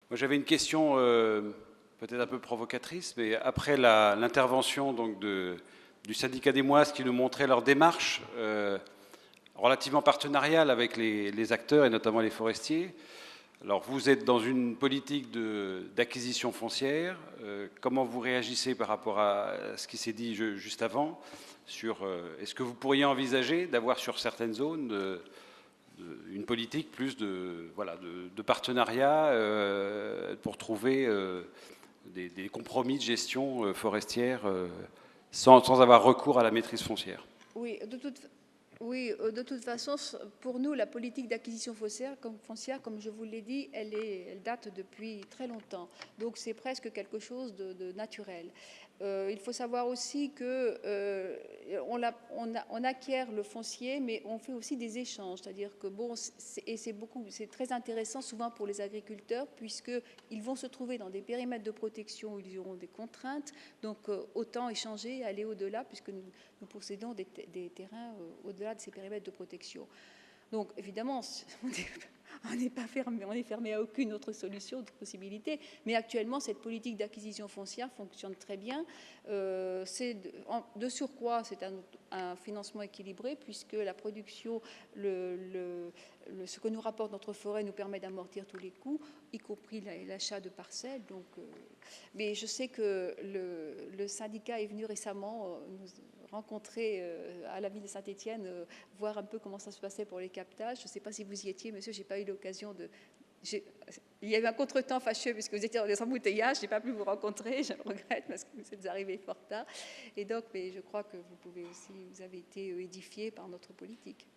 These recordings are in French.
Moi, j'avais une question peut-être un peu provocatrice, mais après l'intervention donc du syndicat des Moisses qui nous montrait leur démarche relativement partenariale avec les acteurs et notamment les forestiers. Alors vous êtes dans une politique d'acquisition foncière. Comment vous réagissez par rapport à ce qui s'est dit juste avant sur est-ce que vous pourriez envisager d'avoir sur certaines zones une politique plus de partenariat pour trouver des compromis de gestion forestière sans avoir recours à la maîtrise foncière? Oui, de toute façon, pour nous, la politique d'acquisition foncière, comme je vous l'ai dit, elle date depuis très longtemps. Donc c'est presque quelque chose de naturel. Il faut savoir aussi que on acquiert le foncier, mais on fait aussi des échanges. C'est-à-dire que c'est très intéressant souvent pour les agriculteurs, puisqu'ils vont se trouver dans des périmètres de protection où ils auront des contraintes. Donc autant échanger, aller au-delà, puisque nous possédons des terrains au-delà de ces périmètres de protection. Donc évidemment, on n'est pas fermé, on est fermé à aucune autre solution, autre possibilité. Mais actuellement, cette politique d'acquisition foncière fonctionne très bien. De surcroît, c'est un financement équilibré, puisque la production, ce que nous rapporte notre forêt nous permet d'amortir tous les coûts, y compris l'achat de parcelles. Donc, mais je sais que le syndicat est venu récemment nous rencontrer à la ville de Saint-Étienne, voir un peu comment ça se passait pour les captages. Je ne sais pas si vous y étiez, monsieur, je n'ai pas eu l'occasion de... Il y a eu un contretemps fâcheux puisque vous étiez dans des embouteillages, je n'ai pas pu vous rencontrer, je le regrette parce que vous êtes arrivé fort tard. Et donc, mais je crois que vous avez été édifié par notre politique.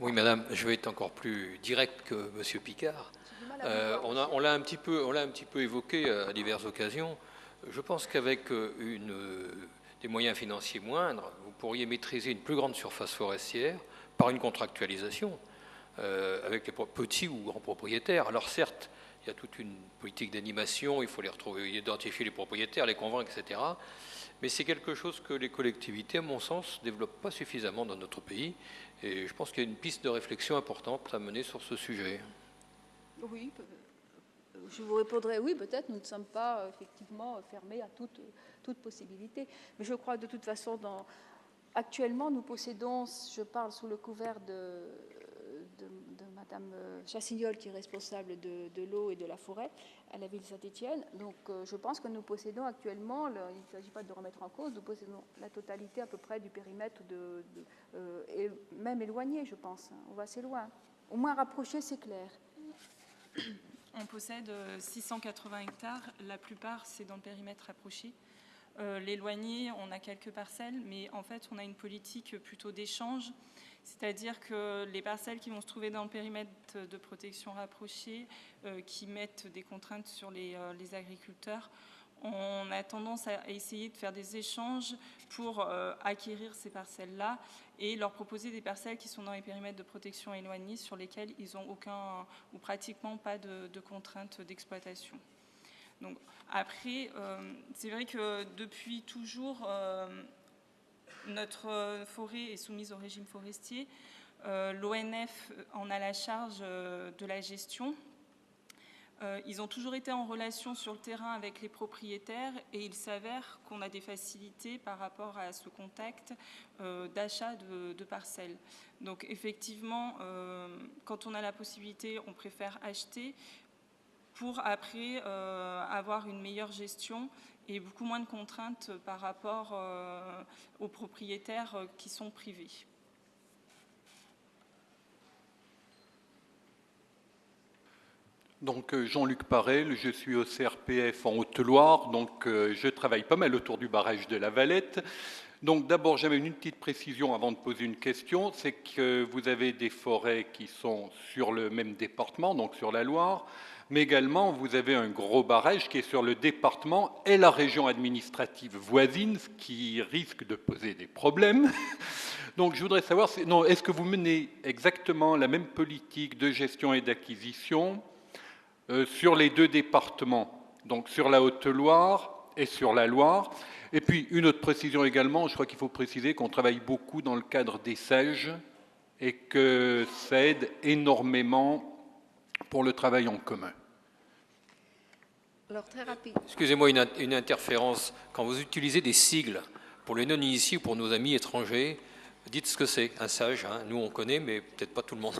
Oui, madame, je vais être encore plus direct que monsieur Picard. On l'a un petit peu évoqué à diverses occasions. Je pense qu'avec des moyens financiers moindres, vous pourriez maîtriser une plus grande surface forestière par une contractualisation avec les petits ou grands propriétaires. Alors certes, il y a toute une politique d'animation, il faut les retrouver, identifier les propriétaires, les convaincre, etc. Mais c'est quelque chose que les collectivités, à mon sens, ne développent pas suffisamment dans notre pays. Et je pense qu'il y a une piste de réflexion importante à mener sur ce sujet. Oui, je vous répondrai oui, peut-être, nous ne sommes pas effectivement fermés à toute possibilité. Mais je crois de toute façon, actuellement, nous possédons, je parle sous le couvert de Madame Chassignol, qui est responsable de l'eau et de la forêt à la ville de Saint-Étienne. Donc je pense que nous possédons actuellement, il ne s'agit pas de remettre en cause, nous possédons la totalité à peu près du périmètre, et même éloigné, je pense. On va assez loin. Au moins rapproché, c'est clair. On possède 680 hectares, la plupart c'est dans le périmètre rapproché. L'éloigné, on a quelques parcelles, mais en fait on a une politique plutôt d'échange, c'est-à-dire que les parcelles qui vont se trouver dans le périmètre de protection rapprochée, qui mettent des contraintes sur les agriculteurs, on a tendance à essayer de faire des échanges pour acquérir ces parcelles-là et leur proposer des parcelles qui sont dans les périmètres de protection éloignés sur lesquels ils n'ont aucun ou pratiquement pas de contraintes d'exploitation. Donc, après, c'est vrai que depuis toujours, notre forêt est soumise au régime forestier. L'ONF en a la charge de la gestion. Ils ont toujours été en relation sur le terrain avec les propriétaires et il s'avère qu'on a des facilités par rapport à ce contact d'achat de parcelles. Donc effectivement, quand on a la possibilité, on préfère acheter pour après avoir une meilleure gestion et beaucoup moins de contraintes par rapport aux propriétaires qui sont privés. Donc Jean-Luc Parel, je suis au CRPF en Haute-Loire, donc je travaille pas mal autour du barrage de la Valette. Donc d'abord j'avais une petite précision avant de poser une question, c'est que vous avez des forêts qui sont sur le même département, donc sur la Loire, mais également vous avez un gros barrage qui est sur le département et la région administrative voisine, ce qui risque de poser des problèmes. Donc je voudrais savoir, est-ce que vous menez exactement la même politique de gestion et d'acquisition sur les deux départements, donc sur la Haute-Loire et sur la Loire? Et puis une autre précision également, je crois qu'il faut préciser qu'on travaille beaucoup dans le cadre des SAGE, et que ça aide énormément pour le travail en commun. Alors, très rapide. Excusez-moi une interférence. Quand vous utilisez des sigles pour les non-initiés ou pour nos amis étrangers, dites ce que c'est, un SAGE. Hein. Nous, on connaît, mais peut-être pas tout le monde.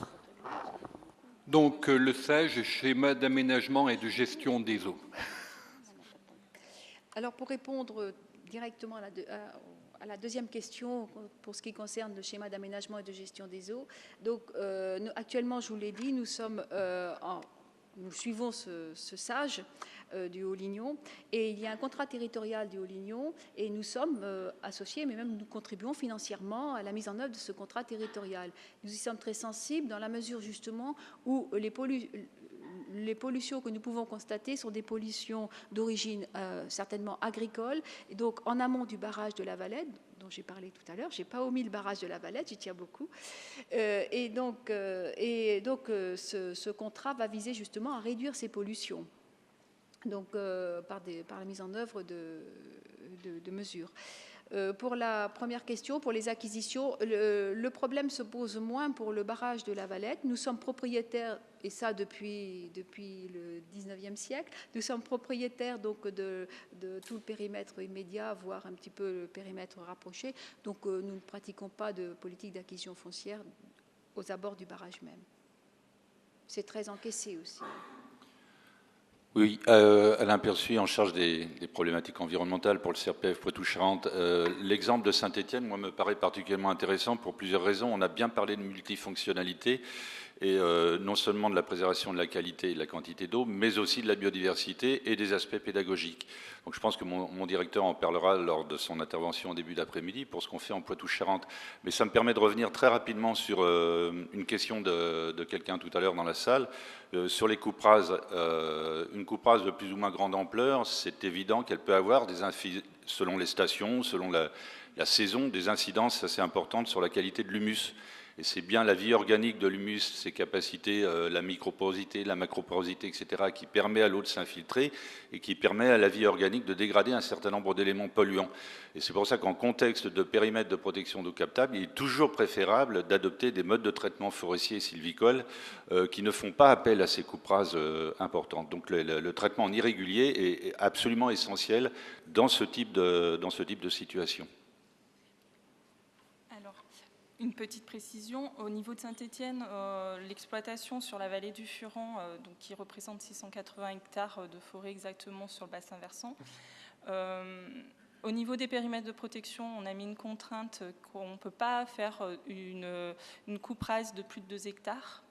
Donc, le SAGE, schéma d'aménagement et de gestion des eaux. Alors, pour répondre directement à la deuxième question, pour ce qui concerne le schéma d'aménagement et de gestion des eaux, donc actuellement, je vous l'ai dit, nous suivons ce SAGE du Haut-Lignon, et il y a un contrat territorial du Haut-Lignon, et nous sommes associés, mais même nous contribuons financièrement à la mise en œuvre de ce contrat territorial. Nous y sommes très sensibles dans la mesure justement où les pollutions que nous pouvons constater sont des pollutions d'origine certainement agricole, et donc en amont du barrage de la Valette, dont j'ai parlé tout à l'heure. Je n'ai pas omis le barrage de la Valette, j'y tiens beaucoup. Et donc, ce contrat va viser justement à réduire ces pollutions, donc par la mise en œuvre de mesures. Pour la première question, pour les acquisitions, le problème se pose moins pour le barrage de la Valette. Nous sommes propriétaires, et ça depuis le 19e siècle, nous sommes propriétaires donc de tout le périmètre immédiat, voire un petit peu le périmètre rapproché. Donc nous ne pratiquons pas de politique d'acquisition foncière aux abords du barrage même. C'est très encaissé aussi. Oui, Alain Perçuy, en charge des problématiques environnementales pour le CRPF Poitou-Charentes. L'exemple de Saint-Étienne, moi, me paraît particulièrement intéressant pour plusieurs raisons. On a bien parlé de multifonctionnalité, et non seulement de la préservation de la qualité et de la quantité d'eau, mais aussi de la biodiversité et des aspects pédagogiques. Donc je pense que mon directeur en parlera lors de son intervention au début d'après-midi pour ce qu'on fait en Poitou-Charentes. Mais ça me permet de revenir très rapidement sur une question de quelqu'un tout à l'heure dans la salle. Sur les coupes rases, une coupe rase de plus ou moins grande ampleur, c'est évident qu'elle peut avoir, selon les stations, selon la saison, des incidences assez importantes sur la qualité de l'humus. Et c'est bien la vie organique de l'humus, ses capacités, la microporosité, la macroporosité, etc., qui permet à l'eau de s'infiltrer et qui permet à la vie organique de dégrader un certain nombre d'éléments polluants. Et c'est pour ça qu'en contexte de périmètre de protection d'eau captable, il est toujours préférable d'adopter des modes de traitement forestier et sylvicole qui ne font pas appel à ces coupes rases importantes. Donc le traitement en irrégulier est absolument essentiel dans ce type de situation. Une petite précision, au niveau de Saint-Étienne, l'exploitation sur la vallée du Furan, donc qui représente 680 hectares de forêt exactement sur le bassin versant, au niveau des périmètres de protection, on a mis une contrainte qu'on ne peut pas faire une coupe rase de plus de 2 hectares.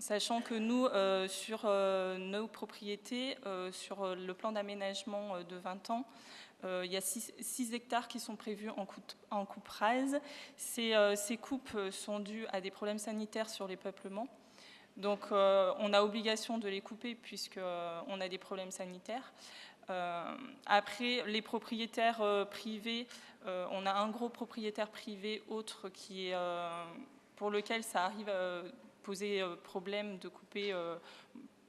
Sachant que nous, sur nos propriétés, sur le plan d'aménagement de 20 ans, il y a 6 hectares qui sont prévus en coupe rase. Ces coupes sont dues à des problèmes sanitaires sur les peuplements. Donc on a obligation de les couper puisqu'on a des problèmes sanitaires. Après, les propriétaires privés, on a un gros propriétaire privé autre pour lequel ça arrive à poser problème de couper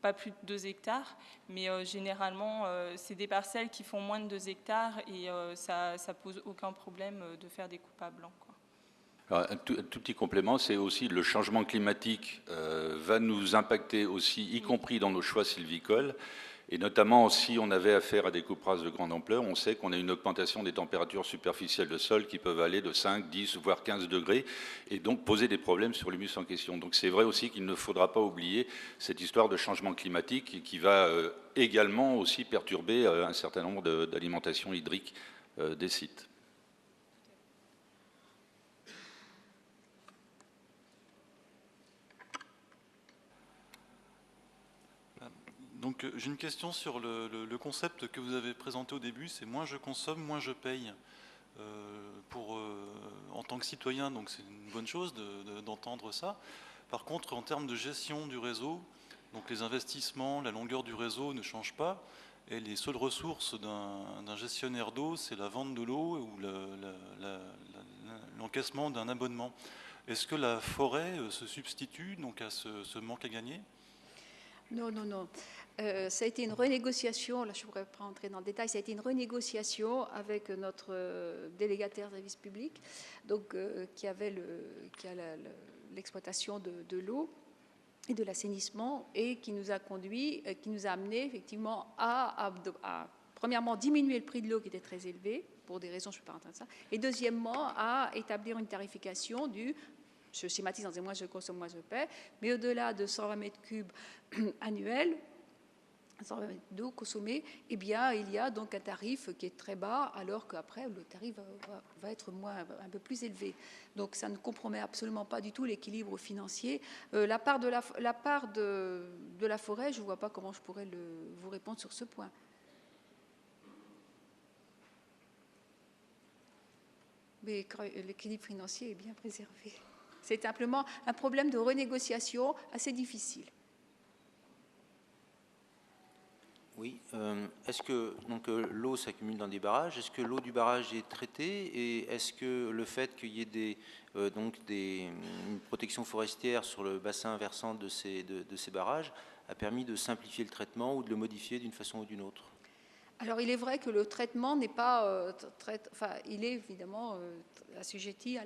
pas plus de 2 hectares, mais généralement, c'est des parcelles qui font moins de 2 hectares et ça pose aucun problème de faire des coupes à blanc, quoi. Alors, un tout petit complément, c'est aussi le changement climatique va nous impacter aussi, y compris dans nos choix sylvicoles. Et notamment, si on avait affaire à des coupes rases de grande ampleur, on sait qu'on a une augmentation des températures superficielles de sol qui peuvent aller de 5, 10, voire 15 degrés, et donc poser des problèmes sur l'humus en question. Donc c'est vrai aussi qu'il ne faudra pas oublier cette histoire de changement climatique qui va également aussi perturber un certain nombre d'alimentations hydriques des sites. Donc j'ai une question sur le concept que vous avez présenté au début, c'est moins je consomme, moins je paye. En tant que citoyen, donc c'est une bonne chose d'entendre ça. Par contre, en termes de gestion du réseau, donc les investissements, la longueur du réseau ne changent pas, et les seules ressources d'un gestionnaire d'eau, c'est la vente de l'eau ou l'encaissement d'un abonnement. Est-ce que la forêt se substitue donc à ce manque à gagner ? Non, non, non. Ça a été une renégociation, là je ne pourrais pas rentrer dans le détail, ça a été une renégociation avec notre délégataire de service public, donc, qui a l'exploitation de l'eau et de l'assainissement, et qui nous a conduit, qui nous a amené effectivement à premièrement diminuer le prix de l'eau qui était très élevé, pour des raisons, je ne peux pas rentrer dans ça, et deuxièmement à établir une tarification je schématise en disant moi je consomme, moi je paie, mais au-delà de 120 mètres cubes annuels, 120 mètres d'eau consommée, eh bien, il y a donc un tarif qui est très bas, alors qu'après, le tarif va être un peu plus élevé. Donc, ça ne compromet absolument pas du tout l'équilibre financier. La part de la forêt, je ne vois pas comment je pourrais vous répondre sur ce point. Mais l'équilibre financier est bien préservé. C'est simplement un problème de renégociation assez difficile. Oui. Est-ce que l'eau s'accumule dans des barrages? Est-ce que l'eau du barrage est traitée? Et est-ce que le fait qu'il y ait une protection forestière sur le bassin versant de ces barrages a permis de simplifier le traitement ou de le modifier d'une façon ou d'une autre? Alors, il est vrai que le traitement n'est pas il est évidemment assujetti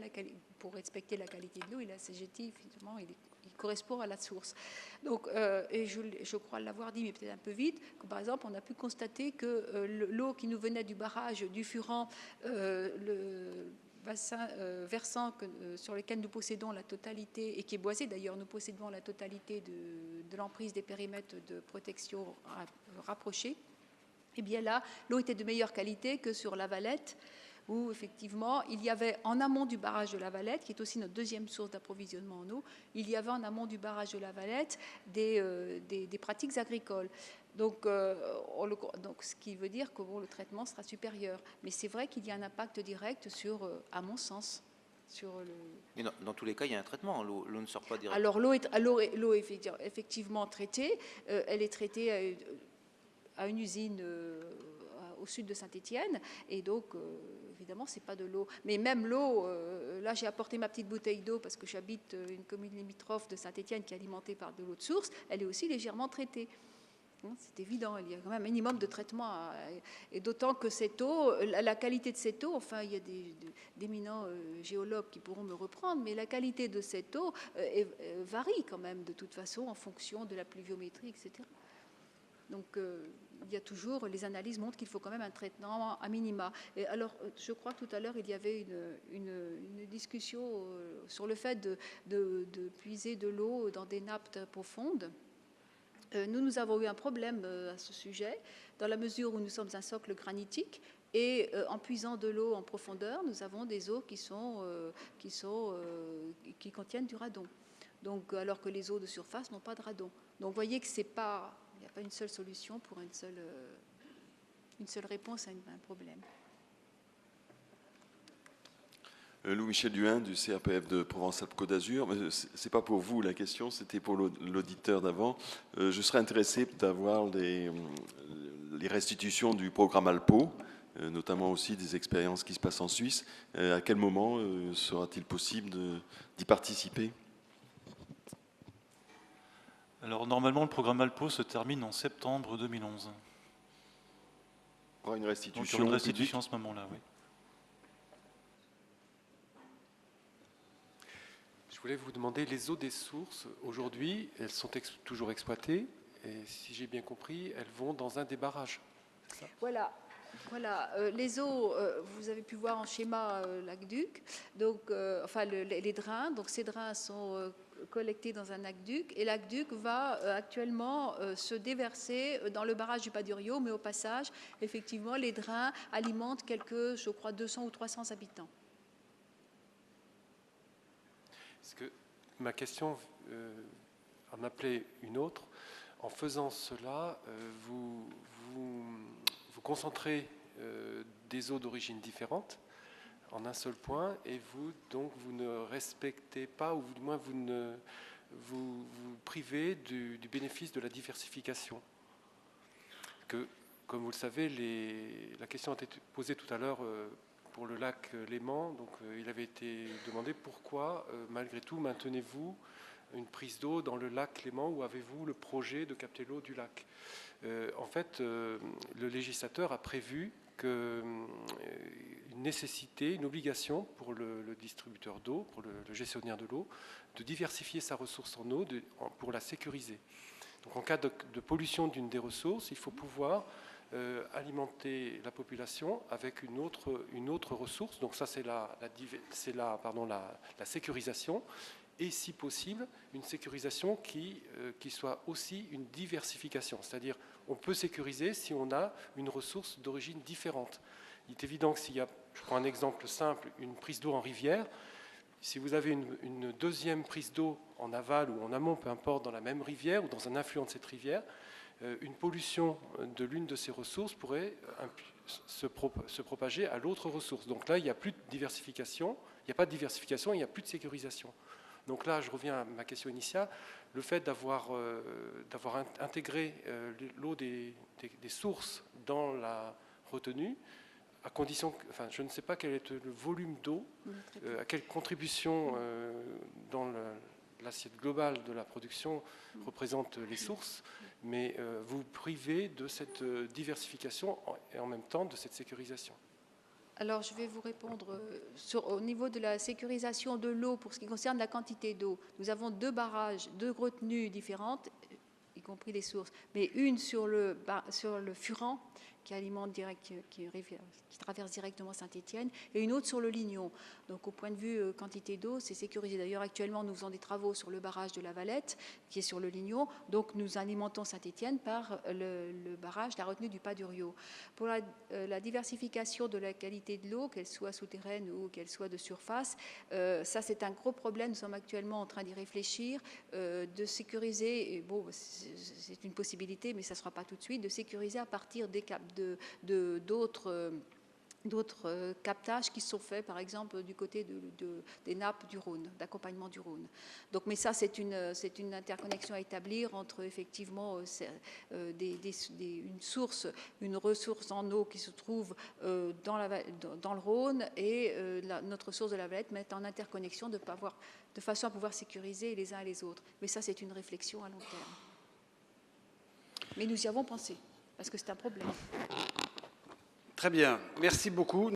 pour respecter la qualité de l'eau, il est assujetti, évidemment, il correspond à la source. Donc, et je crois l'avoir dit, mais peut-être un peu vite, que par exemple, on a pu constater que l'eau qui nous venait du barrage du Furan, le bassin versant sur lequel nous possédons la totalité, et qui est boisé d'ailleurs, nous possédons la totalité de l'emprise des périmètres de protection rapprochés. Eh bien là, l'eau était de meilleure qualité que sur la Valette, où effectivement, il y avait en amont du barrage de la Valette, qui est aussi notre deuxième source d'approvisionnement en eau, il y avait en amont du barrage de la Valette des pratiques agricoles. Donc, ce qui veut dire que le traitement sera supérieur. Mais c'est vrai qu'il y a un impact direct sur, à mon sens, sur le... Mais dans tous les cas, il y a un traitement. L'eau ne sort pas directement. Alors, l'eau est effectivement traitée. Elle est traitée à une usine au sud de Saint-Étienne, et donc évidemment c'est pas de l'eau, mais même l'eau, là j'ai apporté ma petite bouteille d'eau parce que j'habite une commune limitrophe de Saint-Étienne qui est alimentée par de l'eau de source, elle est aussi légèrement traitée. C'est évident, il y a quand même un minimum de traitement, et d'autant que cette eau, la qualité de cette eau, enfin il y a d'éminents géologues qui pourront me reprendre, mais la qualité de cette eau varie quand même de toute façon en fonction de la pluviométrie, etc. Donc, il y a toujours, les analyses montrent qu'il faut quand même un traitement à minima. Et alors, je crois que tout à l'heure, il y avait une discussion sur le fait de puiser de l'eau dans des nappes profondes. Nous avons eu un problème à ce sujet, dans la mesure où nous sommes un socle granitique, et en puisant de l'eau en profondeur, nous avons des eaux qui contiennent du radon. Donc, alors que les eaux de surface n'ont pas de radon. Donc, vous voyez que il n'y a pas une seule solution pour une seule réponse à un problème. Louis-Michel Duhain du CRPF de Provence-Alpes-Côte d'Azur. Ce n'est pas pour vous la question, c'était pour l'auditeur d'avant. Je serais intéressé d'avoir les restitutions du programme Alpo, notamment aussi des expériences qui se passent en Suisse. À quel moment sera-t-il possible d'y participer ? Alors normalement, le programme Alpo se termine en septembre 2011. Il y aura une restitution. Donc, il y aura une restitution à ce moment-là, oui. Je voulais vous demander, les eaux des sources, aujourd'hui, elles sont toujours exploitées, et si j'ai bien compris, elles vont dans un des barrages. C'est ça ? Voilà. Les eaux, vous avez pu voir en schéma l'aqueduc, donc, les drains. Donc ces drains sont collectés dans un aqueduc, et l'aqueduc va actuellement se déverser dans le barrage du Padurio, mais au passage, effectivement, les drains alimentent je crois, 200 ou 300 habitants. Parce que ma question en appelait une autre. En faisant cela, vous concentrez des eaux d'origine différente en un seul point, et vous ne respectez pas, ou du moins vous privez du bénéfice de la diversification. Comme vous le savez, la question a été posée tout à l'heure pour le lac Léman, donc il avait été demandé pourquoi, malgré tout, maintenez-vous une prise d'eau dans le lac Clément ou avez-vous le projet de capter l'eau du lac? En fait, le législateur a prévu une nécessité, une obligation pour le distributeur d'eau, pour le gestionnaire de l'eau, de diversifier sa ressource en eau pour la sécuriser. Donc en cas de pollution d'une des ressources, il faut pouvoir alimenter la population avec une autre ressource. Donc ça, c'est la sécurisation. Et si possible, une sécurisation qui soit aussi une diversification. C'est-à-dire, on peut sécuriser si on a une ressource d'origine différente. Il est évident que s'il y a, je prends un exemple simple, une prise d'eau en rivière, si vous avez une deuxième prise d'eau en aval ou en amont, peu importe, dans la même rivière ou dans un affluent de cette rivière, une pollution de l'une de ces ressources pourrait se propager à l'autre ressource. Donc là, il n'y a plus de diversification, il n'y a pas de diversification, il n'y a plus de sécurisation. Donc là, je reviens à ma question initiale, le fait d'avoir intégré l'eau des sources dans la retenue, à condition que, enfin, je ne sais pas quel est le volume d'eau, à quelle contribution dans l'assiette globale de la production représente les sources, mais vous privez de cette diversification et en même temps de cette sécurisation. Alors, je vais vous répondre au niveau de la sécurisation de l'eau pour ce qui concerne la quantité d'eau. Nous avons 2 barrages, 2 retenues différentes, y compris les sources, mais une sur le Furan, qui alimente qui traverse directement Saint-Étienne, et une autre sur le Lignon. Donc, au point de vue quantité d'eau, c'est sécurisé. D'ailleurs, actuellement, nous faisons des travaux sur le barrage de la Valette, qui est sur le Lignon. Donc, nous alimentons Saint-Étienne par le barrage, la retenue du Pas du Rio. Pour la diversification de la qualité de l'eau, qu'elle soit souterraine ou qu'elle soit de surface, ça, c'est un gros problème. Nous sommes actuellement en train d'y réfléchir, de sécuriser, et bon, c'est une possibilité, mais ça ne sera pas tout de suite, de sécuriser à partir d'autres captages qui sont faits, par exemple, du côté des nappes du Rhône, d'accompagnement du Rhône. Donc, mais ça, c'est une interconnexion à établir entre, effectivement, une ressource en eau qui se trouve dans le Rhône et notre source de la Valette, mais en interconnexion de façon à pouvoir sécuriser les uns et les autres. Mais ça, c'est une réflexion à long terme. Mais nous y avons pensé, parce que c'est un problème. Très bien, merci beaucoup.